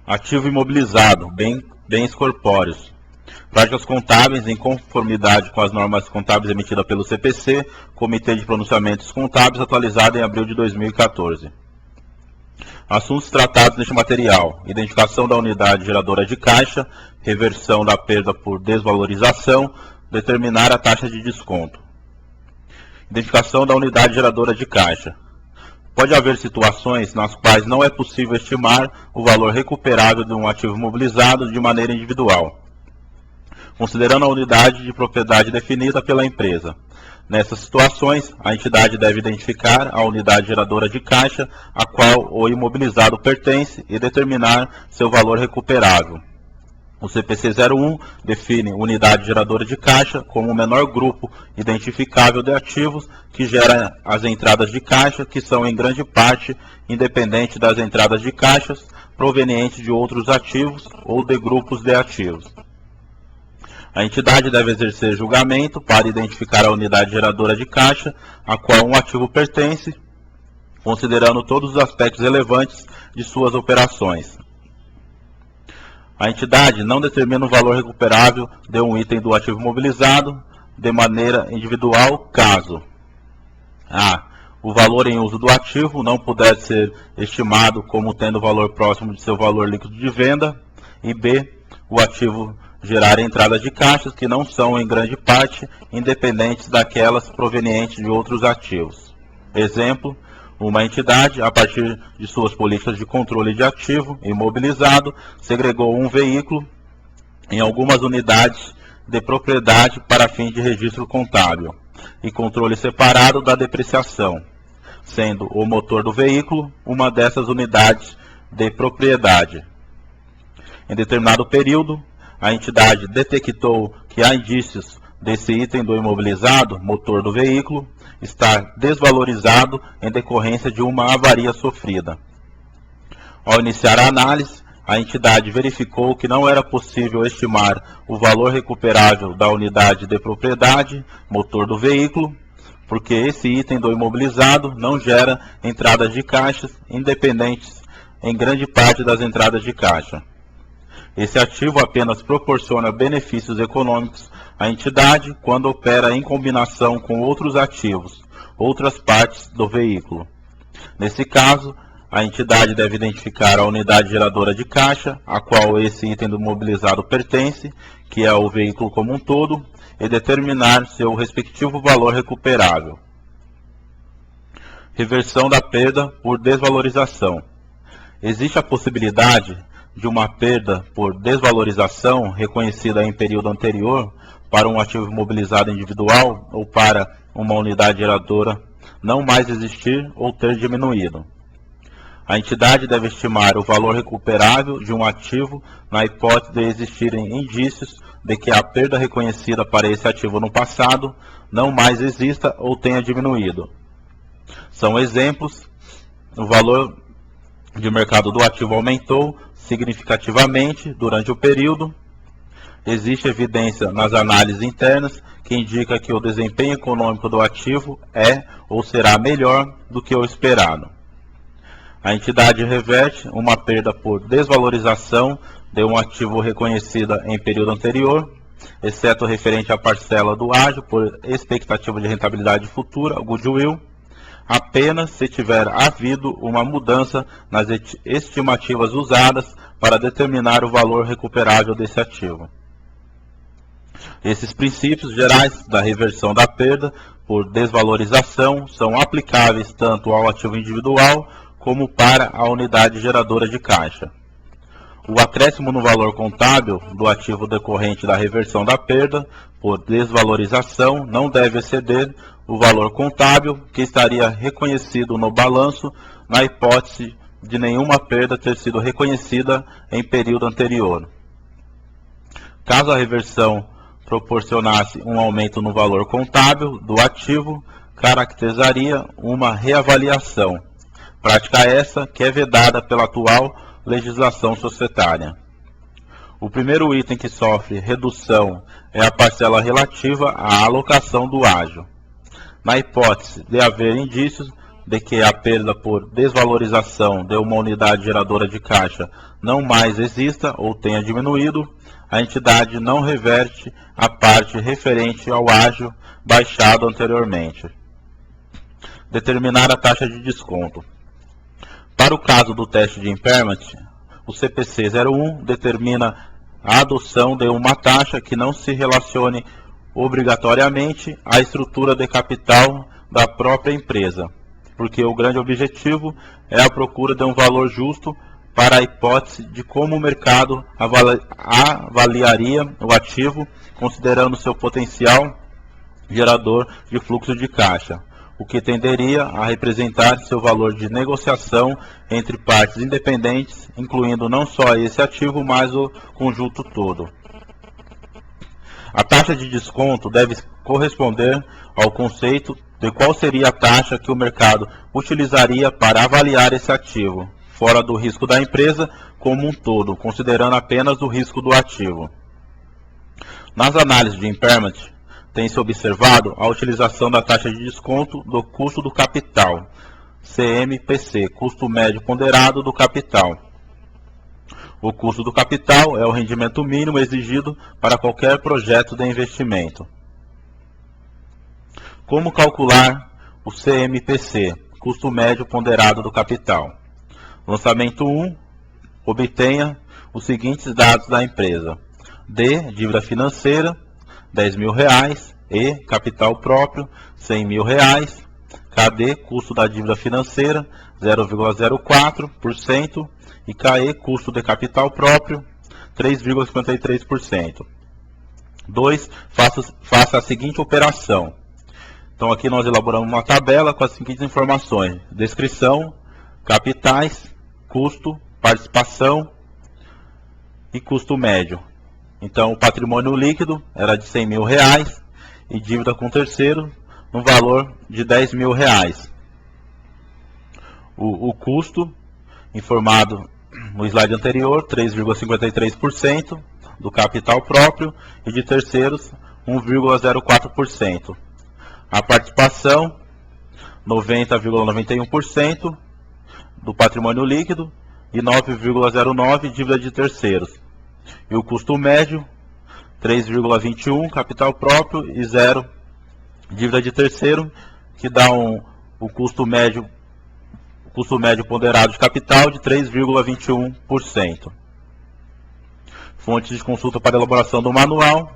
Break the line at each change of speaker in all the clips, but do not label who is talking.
Ativo imobilizado, bens corpóreos. Práticas contábeis em conformidade com as normas contábeis emitidas pelo CPC, Comitê de Pronunciamentos Contábeis, atualizado em abril de 2014. Assuntos tratados neste material: identificação da unidade geradora de caixa, reversão da perda por desvalorização, determinar a taxa de desconto. Identificação da unidade geradora de caixa. Pode haver situações nas quais não é possível estimar o valor recuperável de um ativo imobilizado de maneira individual, considerando a unidade de propriedade definida pela empresa. Nessas situações, a entidade deve identificar a unidade geradora de caixa a qual o imobilizado pertence e determinar seu valor recuperável. O CPC 01 define unidade geradora de caixa como o menor grupo identificável de ativos que gera as entradas de caixa, que são em grande parte independentes das entradas de caixas provenientes de outros ativos ou de grupos de ativos. A entidade deve exercer julgamento para identificar a unidade geradora de caixa a qual um ativo pertence, considerando todos os aspectos relevantes de suas operações. A entidade não determina o valor recuperável de um item do ativo imobilizado de maneira individual, caso a. O valor em uso do ativo não puder ser estimado como tendo valor próximo de seu valor líquido de venda, e b. O ativo gerar entradas de caixas que não são, em grande parte, independentes daquelas provenientes de outros ativos. Exemplo: uma entidade, a partir de suas políticas de controle de ativo imobilizado, segregou um veículo em algumas unidades de propriedade para fins de registro contábil e controle separado da depreciação, sendo o motor do veículo uma dessas unidades de propriedade. Em determinado período, a entidade detectou que há indícios desse item do imobilizado, motor do veículo, estar desvalorizado em decorrência de uma avaria sofrida. Ao iniciar a análise, a entidade verificou que não era possível estimar o valor recuperável da unidade de propriedade, motor do veículo, porque esse item do imobilizado não gera entradas de caixas independentes em grande parte das entradas de caixa. Esse ativo apenas proporciona benefícios econômicos à entidade quando opera em combinação com outros ativos, outras partes do veículo. Nesse caso, a entidade deve identificar a unidade geradora de caixa, a qual esse item do imobilizado pertence, que é o veículo como um todo, e determinar seu respectivo valor recuperável. Reversão da perda por desvalorização. Existe a possibilidade de uma perda por desvalorização reconhecida em período anterior para um ativo imobilizado individual ou para uma unidade geradora não mais existir ou ter diminuído. A entidade deve estimar o valor recuperável de um ativo na hipótese de existirem indícios de que a perda reconhecida para esse ativo no passado não mais exista ou tenha diminuído. São exemplos: o valor de mercado do ativo aumentou significativamente durante o período. Existe evidência nas análises internas que indica que o desempenho econômico do ativo é ou será melhor do que o esperado. A entidade reverte uma perda por desvalorização de um ativo reconhecida em período anterior, exceto referente à parcela do ágio por expectativa de rentabilidade futura, o goodwill, apenas se tiver havido uma mudança nas estimativas usadas para determinar o valor recuperável desse ativo. Esses princípios gerais da reversão da perda por desvalorização são aplicáveis tanto ao ativo individual como para a unidade geradora de caixa. O acréscimo no valor contábil do ativo decorrente da reversão da perda por desvalorização não deve exceder o valor contábil que estaria reconhecido no balanço na hipótese de nenhuma perda ter sido reconhecida em período anterior. Caso a reversão proporcionasse um aumento no valor contábil do ativo, caracterizaria uma reavaliação, prática essa que é vedada pela atual legislação societária. O primeiro item que sofre redução é a parcela relativa à alocação do ágio. Na hipótese de haver indícios de que a perda por desvalorização de uma unidade geradora de caixa não mais exista ou tenha diminuído, a entidade não reverte a parte referente ao ágio baixado anteriormente. Determinar a taxa de desconto. Para o caso do teste de impairment, o CPC 01 determina a adoção de uma taxa que não se relacione obrigatoriamente à estrutura de capital da própria empresa, porque o grande objetivo é a procura de um valor justo para a hipótese de como o mercado avaliaria o ativo, considerando seu potencial gerador de fluxo de caixa, o que tenderia a representar seu valor de negociação entre partes independentes, incluindo não só esse ativo, mas o conjunto todo. A taxa de desconto deve corresponder ao conceito de qual seria a taxa que o mercado utilizaria para avaliar esse ativo, fora do risco da empresa como um todo, considerando apenas o risco do ativo. Nas análises de impairment, tem-se observado a utilização da taxa de desconto do custo do capital, CMPC, custo médio ponderado do capital. O custo do capital é o rendimento mínimo exigido para qualquer projeto de investimento. Como calcular o CMPC, custo médio ponderado do capital? Lançamento 1, obtenha os seguintes dados da empresa. D, dívida financeira, R$10.000. E, capital próprio, R$100.000. KD, custo da dívida financeira, 0,04%. E KE, custo de capital próprio, 3,53%. 2. Faça a seguinte operação. Então aqui nós elaboramos uma tabela com as seguintes informações. Descrição, capitais, custo, participação e custo médio. Então o patrimônio líquido era de R$100.000 e dívida com terceiro no valor de R$10.000. O custo, informado no slide anterior, 3,53% do capital próprio e de terceiros 1,04%. A participação, 90,91% do patrimônio líquido e 9,09% dívida de terceiros. E o custo médio, 3,21% capital próprio e 0% dívida de terceiro, que dá o custo médio ponderado de capital de 3,21%. Fontes de consulta para elaboração do manual.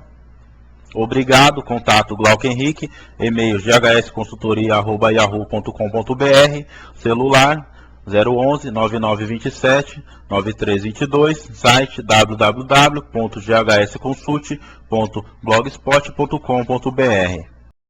Obrigado, contato Glauco Henrique, e-mail ghsconsultoria@yahoo.com.br, celular 011 9927 9322, site www.ghsconsult.blogspot.com.br.